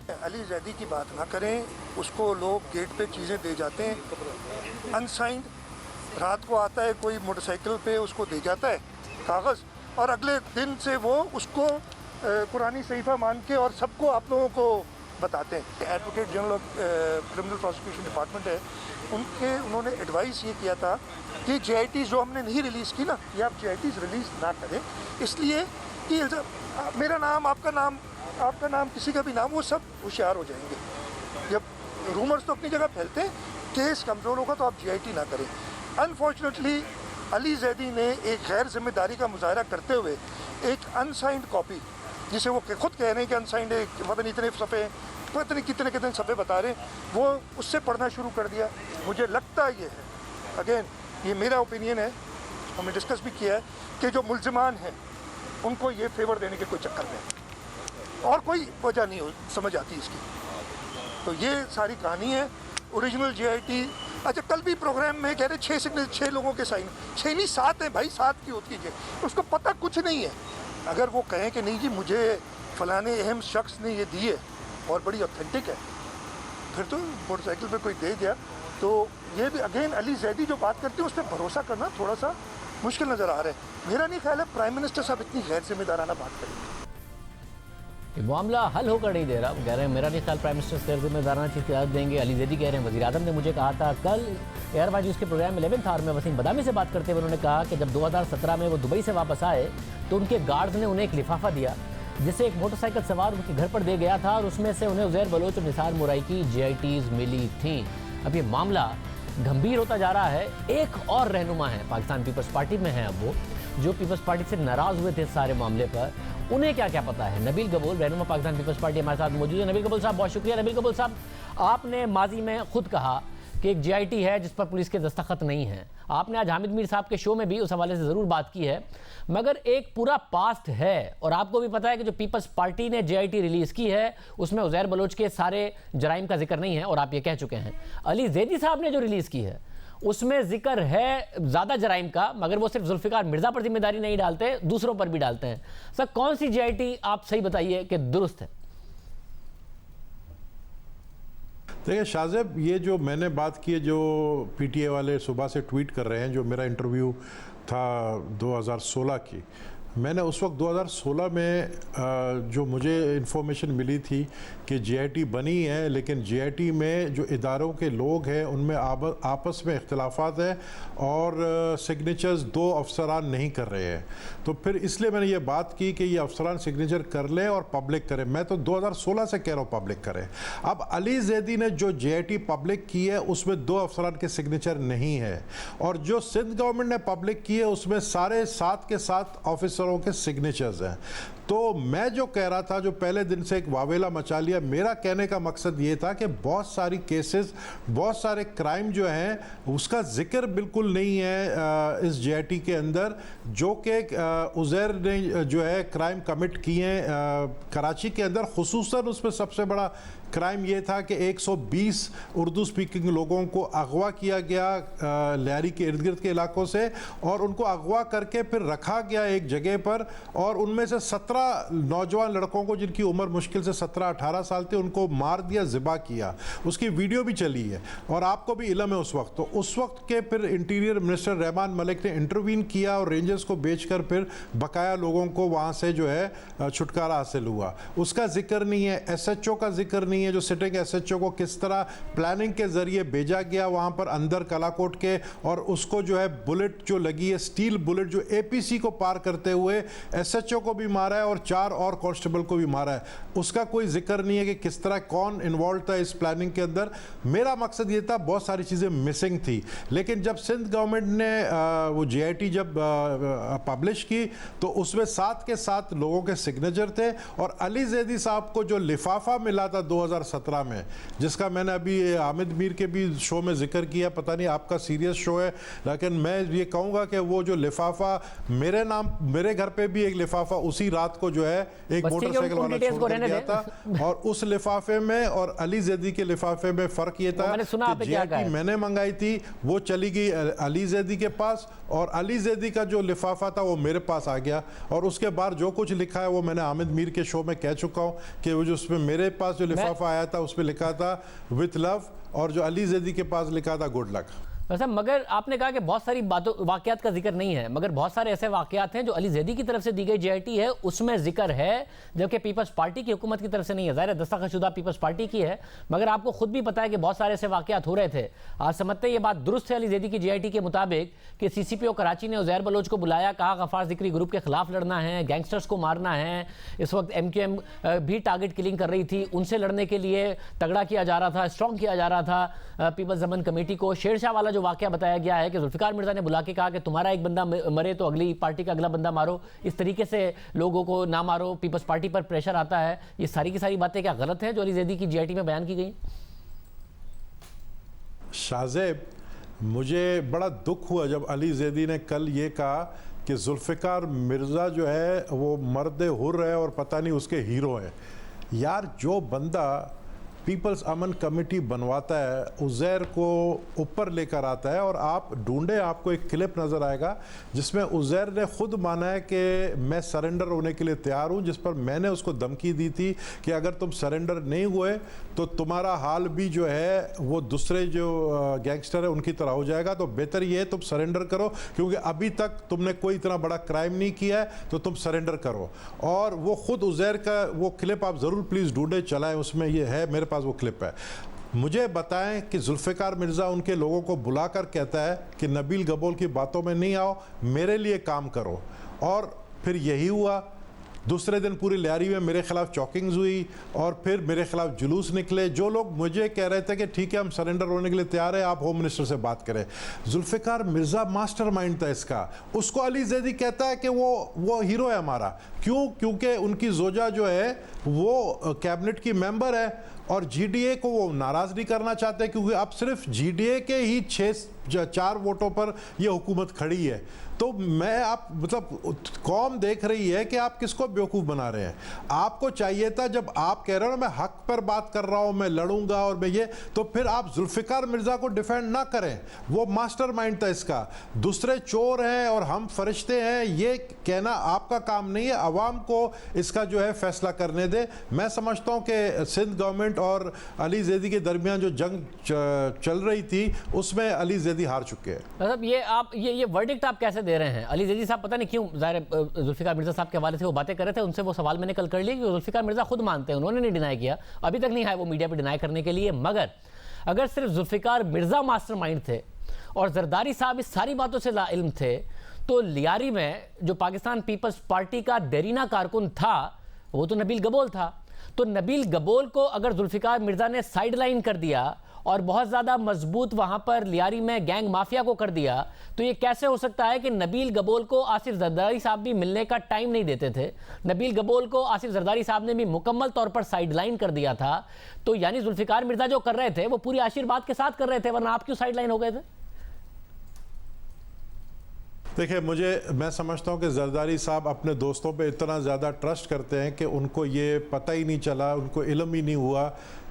अली जैदी की बात ना करें, उसको लोग गेट पे चीज़ें दे जाते हैं अनसाइंड। रात को आता है कोई मोटरसाइकिल पे, उसको दे जाता है कागज़, और अगले दिन से वो उसको कुरानी सहीफ़ा मान के और सबको आप लोगों को बताते हैं। Advocate general of criminal prosecution department है, उन्होंने एडवाइस ये किया था कि JIT जो हमने नहीं रिलीज़ की ना, ये आप JIT रिलीज़ ना करें, इसलिए कि मेरा नाम, आपका नाम, किसी का भी नाम, वो सब होशियार हो जाएंगे। जब रूमर्स तो अपनी जगह फैलते हैं, केस कमज़ोर होगा तो आप JIT ना करें। अनफॉर्चुनेटली अली जैदी ने एक गैर जिम्मेदारी का मुजाहरा करते हुए एक अनसाइंड कॉपी, जिसे वो खुद कह रहे हैं कि अनसाइंड है, पता नहीं इतने सफ़े, पता नहीं कितने सफ़े बता रहे हैं, वो उससे पढ़ना शुरू कर दिया। मुझे लगता ये है, अगेन ये मेरा ओपिनियन है, हमने डिस्कस भी किया है, कि जो मुल्ज़िमान हैं उनको ये फेवर देने के कोई चक्कर में और कोई वजह नहीं समझ आती इसकी। तो ये सारी कहानी है। ओरिजिनल JIT, अच्छा कल भी प्रोग्राम में कह रहे 6 लोगों के साइन, 6 नहीं 7 हैं भाई, 7 की होती कीजिए, उसको पता कुछ नहीं है। अगर वो कहें कि नहीं जी मुझे फलाने अहम शख्स ने ये दिए और बड़ी ऑथेंटिक है, फिर तो मोटरसाइकिल पे कोई दे दिया, तो ये भी अगेन अली जैदी जो बात करते हैं उस पर भरोसा करना थोड़ा सा मुश्किल नज़र आ रहा है। मेरा नहीं ख्याल है प्राइम मिनिस्टर साहब इतनी गैर जिम्मेदाराना बात करेंगे। मामला हल होकर नहीं दे रहा, कह रहे हैं मेरा नहीं ख्याल प्राइम मिनिस्टर गैर जिम्मेदाराना चीज़ याद देंगे। अली जैदी कह रहे हैं वज़ीर आज़म ने मुझे कहा था, कल एयरवाइज उसके प्रोग्राम 11th आवर में वसीम बदामी से बात करते हुए उन्होंने कहा कि जब 2017 में वो दुबई से वापस आए तो उनके गार्ड्स ने उन्हें एक लिफाफा दिया जिसे एक मोटरसाइकिल सवार उनके घर पर दे गया था और उसमें से उन्हें उज़ैर बलोच और निसार मुराई की JITs मिली थी। अब ये मामला गंभीर होता जा रहा है। एक और रहनुमा है, पाकिस्तान पीपल्स पार्टी में है अब वो, जो पीपल्स पार्टी से नाराज़ हुए थे इस सारे मामले पर, उन्हें क्या क्या पता है। नबील कबूल, रहनुमा पाकिस्तान पीपल्स पार्टी, हमारे साथ मौजूद है। नबील कबूल साहब बहुत शुक्रिया। नबील कबूल साहब, आपने माजी में खुद कहा कि एक JIT है जिस पर पुलिस के दस्तखत नहीं हैं। आपने आज हामिद मीर साहब के शो में भी उस हवाले से ज़रूर बात की है, मगर एक पूरा पास्ट है और आपको भी पता है कि जो पीपल्स पार्टी ने JIT रिलीज़ की है उसमें उज़ैर बलोच के सारे जराइम का जिक्र नहीं है और आप ये कह चुके हैं। अली जैदी साहब ने जो रिलीज़ की है उसमें जिक्र है ज़्यादा जराइम का, मगर वो सिर्फ जुल्फ़िकार मिर्ज़ा पर जिम्मेदारी नहीं डालते, दूसरों पर भी डालते हैं। सर कौन सी JIT आप सही बताइए कि दुरुस्त है? देखिए शाहज़ेब, ये जो मैंने बात की है, जो PTA वाले सुबह से ट्वीट कर रहे हैं, जो मेरा इंटरव्यू था 2016 की, मैंने उस वक्त 2016 में जो मुझे इन्फॉर्मेशन मिली थी कि JIT बनी है, लेकिन JIT में जो इदारों के लोग हैं उनमें आपस में इख्तिलाफात है और सिग्नेचर्स 2 अफसरान नहीं कर रहे हैं। तो फिर इसलिए मैंने ये बात की कि ये अफसरान सिग्नेचर कर लें और पब्लिक करें। मैं तो 2016 से कह रहा हूँ पब्लिक करें। अब अली जैदी ने जो JIT पब्लिक की है उसमें 2 अफसरान के सिग्नेचर नहीं है, और जो सिंध गवर्नमेंट ने पब्लिक की है उसमें सारे 7 के 7 ऑफिसरों के सिग्नेचर्स हैं। तो मैं जो कह रहा था, जो पहले दिन से एक वावेला मचा लिया, मेरा कहने का मकसद ये था कि बहुत सारी केसेस, बहुत सारे क्राइम जो हैं उसका जिक्र बिल्कुल नहीं है इस JIT के अंदर, जो कि उज़ैर ने जो है क्राइम कमिट किए हैं कराची के अंदर। खुसूसन उसमें सबसे बड़ा क्राइम ये था कि 120 उर्दू स्पीकिंग लोगों को अगवा किया गया लियारी के इर्द गिर्द के इलाकों से, और उनको अगवा करके फिर रखा गया एक जगह पर, और उनमें से 17 नौजवान लड़कों को, जिनकी उम्र मुश्किल से 17-18 साल थी, उनको मार दिया, ज़िबा किया। उसकी वीडियो भी चली है और आपको भी इल्म है उस वक्त। तो उस वक्त के फिर इंटीरियर मिनिस्टर रहमान मलिक ने इंटरवीन किया और रेंजर्स को बेचकर फिर बकाया लोगों को वहाँ से जो है छुटकारा हासिल हुआ। उसका जिक्र नहीं है। SHO का जिक्र नहीं है, जो सिटिंग SHO को किस तरह प्लानिंग के जरिए भेजा गया वहाँ पर अंदर कलाकोट के, और उसको जो है बुलेट जो लगी है, स्टील बुलेट, जो APC को पार करते हुए SHO को भी मारा है और 4 और कांस्टेबल को भी मारा है। उसका कोई जिक्र नहीं है कि किस तरह कौन इन्वॉल्व था इस प्लानिंग के अंदर। मेरा मकसद ये था, बहुत सारी चीज़ें मिसिंग थी, लेकिन जब सिंध गवर्नमेंट ने वो JIT जब पब्लिश की तो उसमें 7 के 7 लोगों के सिग्नेचर थे। और अली जैदी साहब को जो लिफाफा मिला था 2017 में, जिसका मैंने अभी हामिद मीर के भी शो में जिक्र किया, पता नहीं आपका सीरियस शो है, लेकिन मैं ये कहूँगा कि वो जो लिफाफा मेरे नाम, मेरे घर पे भी एक लिफाफा उसी रात रात को जो है एक बस ठीक है, मोटरसाइकिल उन वाला डिटेल्स को छोड़ कर रहने गया दें। था। और उस लिफाफे में और अली जैदी के लिफाफे में फर्क ये था मैंने सुना आपने कि क्या कहा JIT है। मैंने मंगाई थी, वो चली गई अली जैदी के पास, और अली जैदी का जो लिफाफा था वो मेरे पास आ गया। और उसके बाद जो कुछ लिखा है वो मैंने आमिद मीर के शो में कह चुका हूँ कि वो जो उसमें मेरे पास जो लिफाफा आया था उसमें लिखा था विथ लव, और जो अली जैदी के पास लिखा था गुड लक। वैसे मगर आपने कहा कि बहुत सारी बातों वाकयात का जिक्र नहीं है, मगर बहुत सारे ऐसे वाकयात हैं जो अली जैदी की तरफ से दी गई JIT है उसमें जिक्र है, जबकि पीपल्स पार्टी की हुकूमत की तरफ से नहीं है। ज़ाहिर है दस्तखतशुदा पीपल्स पार्टी की है, मगर आपको खुद भी पता है कि बहुत सारे ऐसे वाकयात हो रहे थे। आज समझते ये बात दुरुस्त है अली जैदी की JIT के मुताबिक कि CCPO कराची ने उज़ैर बलोच को बुलाया, कहा गफ्फार ज़िक्री ग्रुप के खिलाफ लड़ना है, गैंगस्टर्स को मारना है। इस वक्त MQM भी टारगेट किलिंग कर रही थी, उनसे लड़ने के लिए तगड़ा किया जा रहा था, स्ट्रॉन्ग किया जा रहा था पीपल्स अमन कमेटी को। शेरशाह वाला जो वाकया बताया गया है कि जुल्फिकार मिर्जा ने बुला के कहा कि तुम्हारा एक बंदा मरे तो अगली पार्टी का अगला बंदा मारो, इस तरीके से लोगों को ना मारो, पीपल्स पार्टी पर प्रेशर आता है। ये सारी की सारी बातें क्या गलत हैं जो अली जैदी की JIT में बयान की गई? शाहजेब, मुझे बड़ा दुख हुआ जब अली जैदी ने कल ये कहा कि जुल्फिकार मिर्ज़ा जो है वो मर्द हुर्र है और पता नहीं उसके हीरो हैं। यार, जो बंदा पीपल्स अमन कमेटी बनवाता है, उज़ैर को ऊपर लेकर आता है, और आप ढूंढे आपको एक क्लिप नज़र आएगा जिसमें उज़ैर ने खुद माना है कि मैं सरेंडर होने के लिए तैयार हूं, जिस पर मैंने उसको धमकी दी थी कि अगर तुम सरेंडर नहीं हुए तो तुम्हारा हाल भी जो है वो दूसरे जो गैंगस्टर है उनकी तरह हो जाएगा। तो बेहतर ये है तुम सरेंडर करो, क्योंकि अभी तक तुमने कोई इतना बड़ा क्राइम नहीं किया है, तो तुम सरेंडर करो। और वो खुद उज़ैर का वो क्लिप आप ज़रूर प्लीज़ ढूंढे, चलाएं, उसमें ये है, मेरे पास वो क्लिप है। मुझे बताएं कि जुल्फिकार मिर्ज़ा उनके लोगों को बुलाकर कहता है कि नबील गबोल की बातों में नहीं आओ, मेरे लिए काम करो। और फिर यही हुआ। दूसरे दिन पूरी लियारी में मेरे खिलाफ चॉकिंग्स हुई और फिर मेरे खिलाफ जुलूस निकले। जो लोग मुझे कह रहे थे कि ठीक है हम सरेंडर होने के लिए तैयार हैं, आप होम मिनिस्टर से बात करें। जुल्फिकार मिर्ज़ा मास्टरमाइंड था इसका। उसको अली जैदी कहता है कि वो हीरो है हमारा। क्यों? क्योंकि उनकी जोजा जो है वो कैबिनेट की मेंबर है और GDA को वो नाराज़ नहीं करना चाहते, क्योंकि अब सिर्फ GDA के ही 4 वोटों पर ये हुकूमत खड़ी है। तो मैं आप मतलब कौम देख रही है कि आप किसको बेवकूफ़ बना रहे हैं। आपको चाहिए था, जब आप कह रहे हो ना मैं हक पर बात कर रहा हूं, मैं लड़ूंगा और मैं ये, तो फिर आप जुल्फिकार मिर्ज़ा को डिफेंड ना करें। वो मास्टरमाइंड था इसका। दूसरे चोर हैं और हम फरिश्ते हैं, ये कहना आपका काम नहीं है। अवाम को इसका जो है फैसला करने दे। मैं समझता हूं कि सिंध गवर्नमेंट और अली जैदी के दरमियान जो जंग चल रही थी उसमें अली जैदी हार चुके हैं। मतलब ये आप ये वर्डिक्ट आप कैसे दे रहे हैं? अली जैदी साहब पता नहीं क्यों, ज़ाहिर जुल्फिकार मिर्ज़ा साहब के हवाले से वो बातें कर रहे थे, उनसे वो सवाल मैंने कल कर लिया कि जुल्फिकार मिर्ज़ा खुद मानते हैं, उन्होंने नहीं डिनाई किया, अभी तक नहीं आए वो मीडिया पर डिनाई करने के लिए। मगर अगर सिर्फ जुल्फिकार मिर्ज़ा मास्टरमाइंड थे और जरदारी साहब इस सारी बातों से लाइल्म थे, तो लियारी में जो पाकिस्तान पीपल्स पार्टी का देरीना कारकुन था वो तो नबील गबोल था। तो नबील गबोल को अगर जुल्फिकार मिर्ज़ा ने साइडलाइन कर दिया और बहुत ज़्यादा मजबूत वहाँ पर लियारी में गैंग माफिया को कर दिया, तो ये कैसे हो सकता है कि नबील गबोल को आसिफ जरदारी साहब भी मिलने का टाइम नहीं देते थे? नबील गबोल को आसिफ जरदारी साहब ने भी मुकम्मल तौर पर साइडलाइन कर दिया था। तो यानी जुल्फिकार मिर्ज़ा जो कर रहे थे वो पूरी आशीर्वाद के साथ कर रहे थे, वरना आप क्यों साइडलाइन हो गए थे? देखिए, मैं समझता हूँ कि जरदारी साहब अपने दोस्तों पे इतना ज़्यादा ट्रस्ट करते हैं कि उनको ये पता ही नहीं चला, उनको इल्म ही नहीं हुआ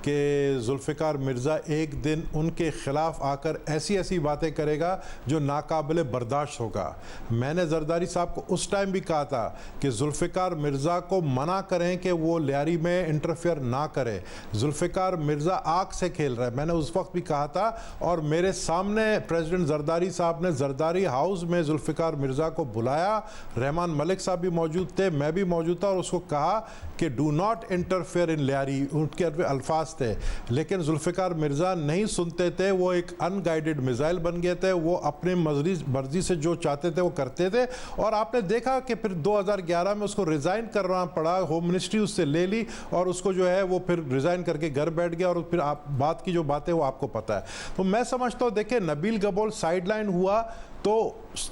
कि जुल्फिकार मिर्ज़ा एक दिन उनके ख़िलाफ़ आकर ऐसी ऐसी बातें करेगा जो नाकाबिल बर्दाश्त होगा। मैंने जरदारी साहब को उस टाइम भी कहा था कि जुल्फिकार मिर्ज़ा को मना करें कि वो लियारी में इंटरफेयर ना करे। जुल्फिकार मिर्ज़ा आग से खेल रहा है, मैंने उस वक्त भी कहा था। और मेरे सामने प्रेसिडेंट जरदारी साहब ने जरदारी हाउस में जुल्फिकार मिर्ज़ा को बुलाया, रहमान मलिक साहब भी मौजूद थे, मैं भी मौजूद था, और उसको कहा कि do not interfere in Lyari, उनके अल्फाज थे। लेकिन जुल्फिकार मिर्ज़ा नहीं सुनते थे, वो एक अनगाइडेड मिसाइल बन गए थे, वो अपने मर्जी से जो चाहते थे वो करते थे। और आपने देखा कि फिर 2011 में उसको रिज़ाइन करना पड़ा, होम मिनिस्ट्री उससे ले ली और उसको जो है वो फिर रिज़ाइन करके घर बैठ गया। और फिर आप बात की जो बातें वो आपको पता है। तो मैं समझता हूँ, देखिए, नबील गबोल साइडलाइन हुआ तो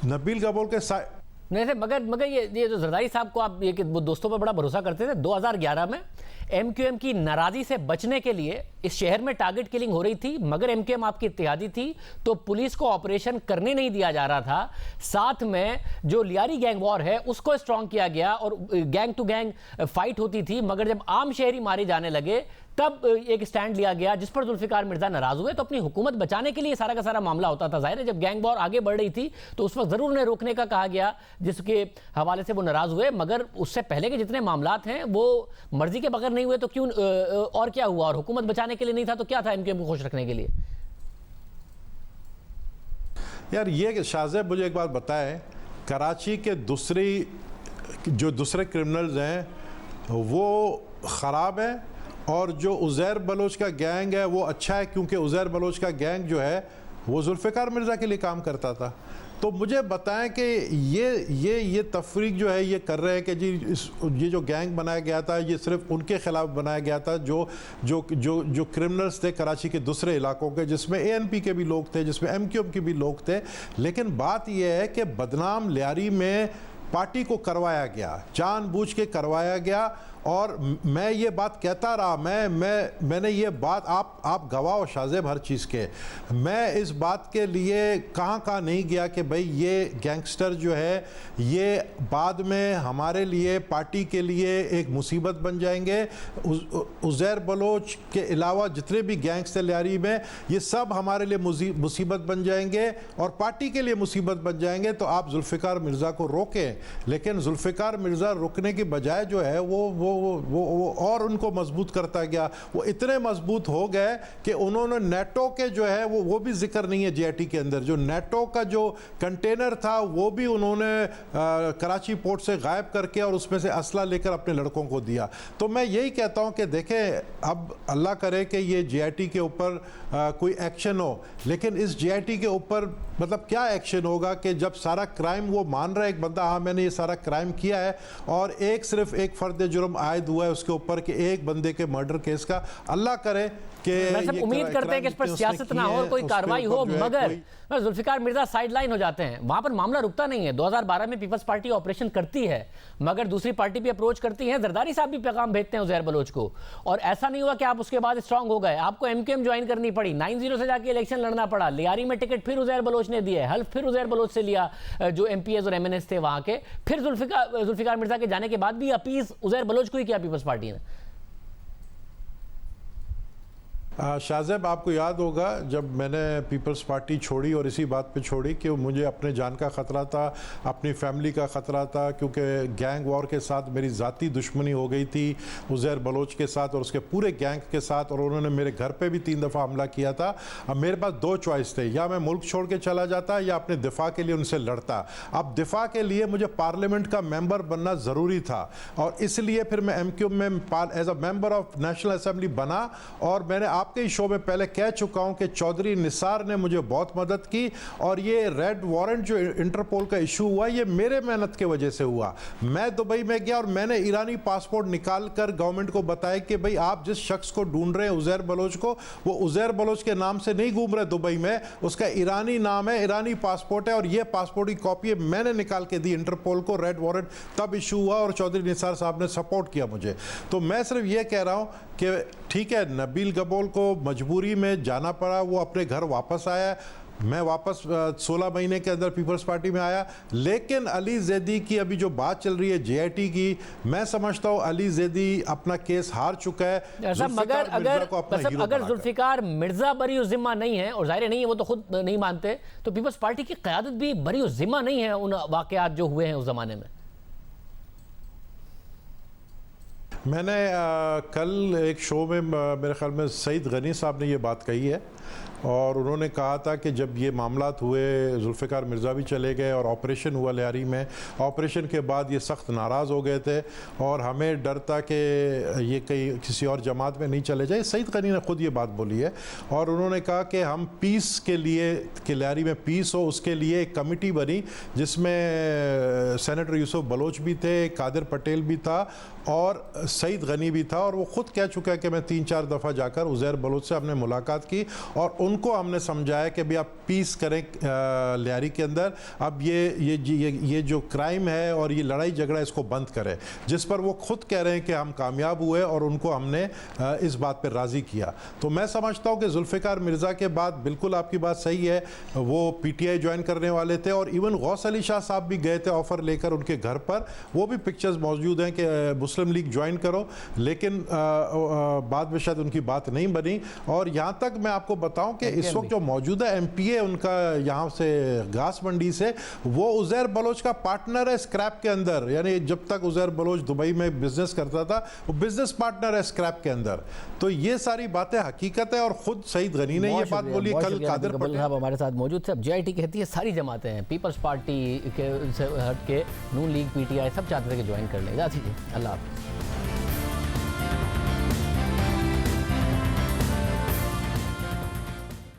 नबील गबोल के नहीं थे, मगर ये जो जरदारी साहब को आप ये कि वो दोस्तों पर बड़ा भरोसा करते थे, 2011 में एमक्यूएम की नाराजी से बचने के लिए इस शहर में टारगेट किलिंग हो रही थी, मगर एमक्यूएम आपकी इत्तेहादी थी तो पुलिस को ऑपरेशन करने नहीं दिया जा रहा था। साथ में जो लियारी गैंग वॉर है उसको स्ट्रॉन्ग किया गया और गैंग टू गैंग फाइट होती थी, मगर जब आम शहरी मारे जाने लगे तब एक स्टैंड लिया गया जिस पर जुल्फिकार मिर्जा नाराज हुए। तो अपनी हुकूमत बचाने के लिए सारा का सारा मामला होता था। जाहिर है जब गैंग वॉर आगे बढ़ रही थी तो उस वक्त जरूर उन्हें रोकने का कहा गया, जिसके हवाले से वो नाराज हुए, मगर उससे पहले के जितने मामलात हैं वो मर्जी के बगैर नहीं हुए तो क्यों और क्या हुआ? और हुकूमत बचाने के लिए नहीं था तो क्या था एमक्यूएम को खुश रखने के लिए? यार ये शाहजेब मुझे एक बात बताएं, कराची के दूसरे क्रिमिनल्स हैं वो ख़राब है और जो उज़ैर बलोच का गैंग है वो अच्छा है, क्योंकि उज़ैर बलोच का गैंग जो है वो जुल्फ़िकार मिर्ज़ा के लिए काम करता था। तो मुझे बताएं कि ये तफरीक जो है ये कर रहे हैं कि जी ये जो गैंग बनाया गया था ये सिर्फ उनके ख़िलाफ़ बनाया गया था जो क्रिमिनल्स थे कराची के दूसरे इलाकों के, जिसमें एएनपी के भी लोग थे, जिसमें एमक्यूएम के भी लोग थे। लेकिन बात यह है कि बदनाम लियारी में पार्टी को करवाया गया, जानबूझ के करवाया गया। और मैं ये बात कहता रहा, मैंने ये बात, आप गवाह हो शाहजेब हर चीज़ के, मैं इस बात के लिए कहाँ नहीं गया कि भाई ये गैंगस्टर जो है ये बाद में हमारे लिए, पार्टी के लिए एक मुसीबत बन जाएंगे। उज़ैर बलोच के अलावा जितने भी गैंग्स थे लियारी में ये सब हमारे लिए मुसीबत बन जाएंगे और पार्टी के लिए मुसीबत बन जाएंगे। तो आप जुल्फ़िकार मिर्ज़ा को रोकें, लेकिन जुल्फ़िकार मिर्ज़ा रुकने की बजाय जो है वो और उनको मजबूत करता गया। वो इतने मजबूत हो गए कि उन्होंने नेटो के जो है वो भी जिक्र नहीं है जेआईटी के अंदर, जो नेटो का जो कंटेनर था वो भी उन्होंने कराची पोर्ट से गायब करके और उसमें से असला लेकर अपने लड़कों को दिया। तो मैं यही कहता हूं कि देखें, अब अल्लाह करे कि ये जेआईटी के ऊपर कोई एक्शन हो, लेकिन इस जेआईटी के ऊपर मतलब क्या एक्शन होगा कि जब सारा क्राइम वो मान रहा है, एक बंदा, हाँ मैंने ये सारा क्राइम किया है, और सिर्फ एक फर्द जुर्म आयद हुआ है उसके ऊपर कि एक बंदे के मर्डर केस का। अल्लाह करे कि उम्मीद करते हैं कि इस पर सियासत ना हो और कोई कार्रवाई हो, मगर जुल्फिकार मिर्जा साइडलाइन हो जाते हैं, वहां पर मामला रुकता नहीं है। 2012 में पीपल्स पार्टी ऑपरेशन करती है, मगर दूसरी पार्टी भी अप्रोच करती है, जरदारी साहब भी पैगाम भेजते हैं उज़ैर बलोच को, और ऐसा नहीं हुआ कि आप उसके बाद स्ट्रांग हो गए। आपको एमक्यूएम ज्वाइन करनी पड़ी, 9-0 से जाके इलेक्शन लड़ना पड़ा, लियारी में टिकट फिर उज़ैर बलोच ने दिया, हल्फ फिर उज़ैर बलोच से लिया जो एमपीएस और एमएनएस थे वहां के, फिर जुल्फिकार मिर्जा के जाने के बाद भी अपीज उज़ैर बलोच को ही किया पीपल्स पार्टी ने। शाहजेब आपको याद होगा जब मैंने पीपल्स पार्टी छोड़ी और इसी बात पे छोड़ी कि मुझे अपने जान का ख़तरा था, अपनी फैमिली का ख़तरा था, क्योंकि गैंग वॉर के साथ मेरी ज़ाती दुश्मनी हो गई थी उज़ैर बलोच के साथ और उसके पूरे गैंग के साथ, और उन्होंने मेरे घर पे भी 3 दफ़ा हमला किया था। अब मेरे पास 2 चॉइस थे, या मैं मुल्क छोड़ के चला जाता या अपने दिफा के लिए उनसे लड़ता। अब दिफा के लिए मुझे पार्लियामेंट का मेंबर बनना ज़रूरी था और इसलिए फिर मैं एमक्यूएम में as a member of national assembly बना। और मैंने आपके शो में पहले कह चुका हूं कि चौधरी निसार ने मुझे बहुत मदद की, और ये रेड वारंट जो इंटरपोल का इशू हुआ ये मेरे मेहनत के वजह से हुआ। मैं दुबई में गया और मैंने ईरानी पासपोर्ट निकाल कर गवर्नमेंट को बताया कि भाई आप जिस शख्स को ढूंढ रहे हैं उज़ैर बलोच को, वो उज़ैर बलोच के नाम से नहीं घूम रहे दुबई में, उसका ईरानी नाम है, ईरानी पासपोर्ट है, और ये पासपोर्ट की कॉपी मैंने निकाल के दी इंटरपोल को। रेड वारंट तब इशू हुआ और चौधरी निसार साहब ने सपोर्ट किया मुझे। तो मैं सिर्फ ये कह रहा हूं कि ठीक है, नबील गबोल को मजबूरी में जाना पड़ा, वो अपने घर वापस आया, मैं वापस 16 महीने के अंदर पीपल्स पार्टी में आया। लेकिन अली जैदी की अभी जो बात चल रही है जेआईटी की, मैं समझता हूं अली जैदी अपना केस हार चुका है। मगर अगर जुल्फिकार मिर्जा बरी जिम्मा नहीं है, और जाहिर नहीं है वो तो खुद नहीं मानते, तो पीपल्स पार्टी की क़यादत भी बरी जिम्मा नहीं है उन वाक़यात जो हुए हैं उस जमाने में। मैंने कल एक शो में मेरे ख्याल में सईद गनी साहब ने ये बात कही है, और उन्होंने कहा था कि जब ये मामलात हुए, जुल्फ़िकार मिर्ज़ा भी चले गए और ऑपरेशन हुआ लियारी में, ऑपरेशन के बाद ये सख्त नाराज़ हो गए थे और हमें डर था कि ये कहीं किसी और जमात में नहीं चले जाए। सईद गनी ने ख़ुद ये बात बोली है, और उन्होंने कहा कि हम पीस के लिए, कि लियारी में पीस हो, उसके लिए एक कमेटी बनी जिसमें सेनेटर यूसुफ बलोच भी थे, कादिर पटेल भी था, और सईद गनी भी था और वो खुद कह चुका है कि मैं 3-4 दफ़ा जाकर उज़ैर बलोच से हमने मुलाकात की और उनको हमने समझाया कि भाई आप पीस करें लियारी के अंदर, अब ये जो क्राइम है और ये लड़ाई झगड़ा इसको बंद करें, जिस पर वो खुद कह रहे हैं कि हम कामयाब हुए और उनको हमने इस बात पर राज़ी किया। तो मैं समझता हूँ कि जुल्फ़िकार मिर्ज़ा के बाद बिल्कुल आपकी बात सही है, वो पीटीआई ज्वाइन करने वाले थे और इवन गौस अली शाह साहब भी गए थे ऑफ़र लेकर उनके घर पर, वो भी पिक्चर्स मौजूद हैं कि मुस्लिम लीग ज्वाइन करो, लेकिन बाद में शायद उनकी बात नहीं बनी। और यहाँ तक मैं आपको बताऊं कि इस वक्त जो मौजूदा एमपीए उनका यहाँ से घास मंडी से, वो उज़ैर बलोच का पार्टनर है स्क्रैप के अंदर, यानी जब तक उज़ैर बलोच दुबई में बिजनेस करता था वो बिजनेस पार्टनर है स्क्रैप के अंदर। तो ये सारी बातें हकीकत है और खुद सईद गनी ने ये बात बोली। कल कादिर पटेल साहब हमारे साथ मौजूद थे। अब जेआईटी कहती है सारी जमातें हैं, पीपल्स पार्टी के से हट के नून लीग, पीटीआई सब चाहते थे कि ज्वाइन कर लें। अल्लाह हाफ़िज़।